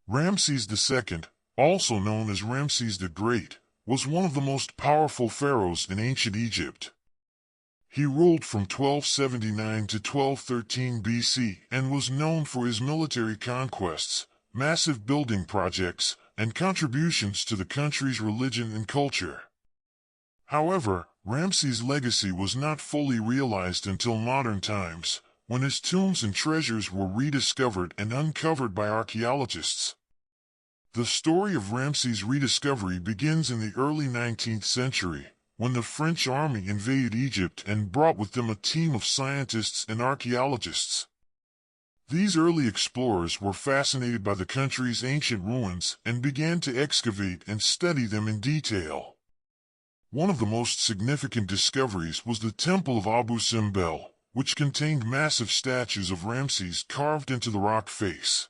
Ramses II, also known as Ramses the Great, was one of the most powerful pharaohs in ancient Egypt. He ruled from 1279 to 1213 BC and was known for his military conquests, massive building projects, and contributions to the country's religion and culture. However, Ramses' legacy was not fully realized until modern times, when his tombs and treasures were rediscovered and uncovered by archaeologists. The story of Ramses' rediscovery begins in the early 19th century, when the French army invaded Egypt and brought with them a team of scientists and archaeologists. These early explorers were fascinated by the country's ancient ruins and began to excavate and study them in detail. One of the most significant discoveries was the Temple of Abu Simbel, which contained massive statues of Ramses carved into the rock face.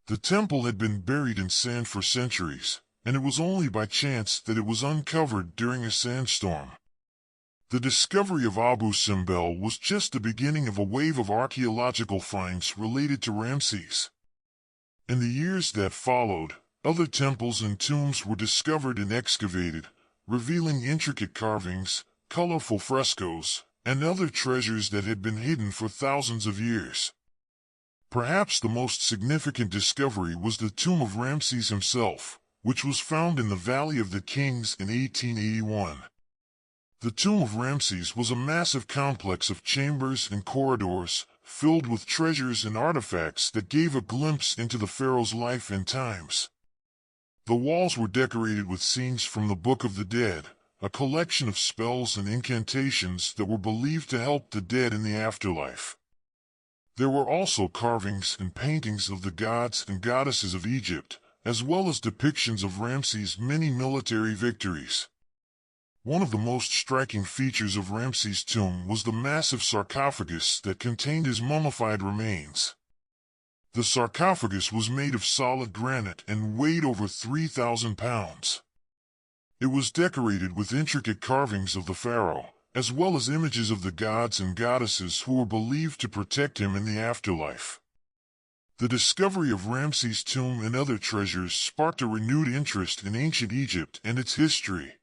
The temple had been buried in sand for centuries, and it was only by chance that it was uncovered during a sandstorm. The discovery of Abu Simbel was just the beginning of a wave of archaeological finds related to Ramses. In the years that followed, other temples and tombs were discovered and excavated, revealing intricate carvings, colorful frescoes, and other treasures that had been hidden for thousands of years. Perhaps the most significant discovery was the tomb of Ramses himself, which was found in the Valley of the Kings in 1881. The tomb of Ramses was a massive complex of chambers and corridors, filled with treasures and artifacts that gave a glimpse into the pharaoh's life and times. The walls were decorated with scenes from the Book of the Dead, a collection of spells and incantations that were believed to help the dead in the afterlife. There were also carvings and paintings of the gods and goddesses of Egypt, as well as depictions of Ramses' many military victories. One of the most striking features of Ramses' tomb was the massive sarcophagus that contained his mummified remains. The sarcophagus was made of solid granite and weighed over 3,000 pounds. It was decorated with intricate carvings of the pharaoh, as well as images of the gods and goddesses who were believed to protect him in the afterlife. The discovery of Ramses' tomb and other treasures sparked a renewed interest in ancient Egypt and its history.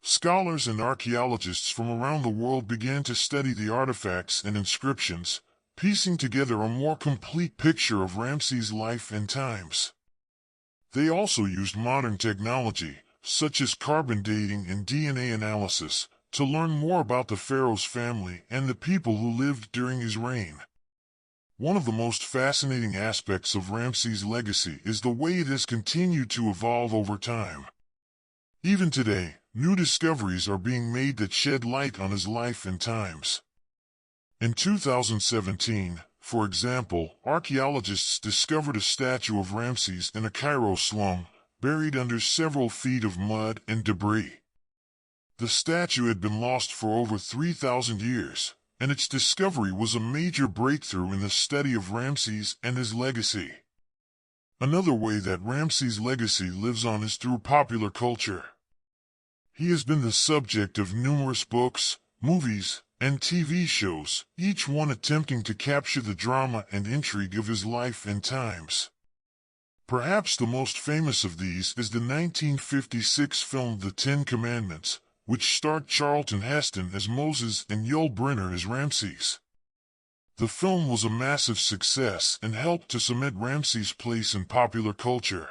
Scholars and archaeologists from around the world began to study the artifacts and inscriptions, piecing together a more complete picture of Ramses' life and times. They also used modern technology, such as carbon dating and DNA analysis, to learn more about the pharaoh's family and the people who lived during his reign. One of the most fascinating aspects of Ramses' legacy is the way it has continued to evolve over time. Even today, new discoveries are being made that shed light on his life and times. In 2017, for example, archaeologists discovered a statue of Ramses in a Cairo slum, buried under several feet of mud and debris. The statue had been lost for over 3,000 years, and its discovery was a major breakthrough in the study of Ramses and his legacy. Another way that Ramses' legacy lives on is through popular culture. He has been the subject of numerous books, movies, and TV shows, each one attempting to capture the drama and intrigue of his life and times. Perhaps the most famous of these is the 1956 film The Ten Commandments, which starred Charlton Heston as Moses and Yul Brynner as Ramses. The film was a massive success and helped to cement Ramses' place in popular culture.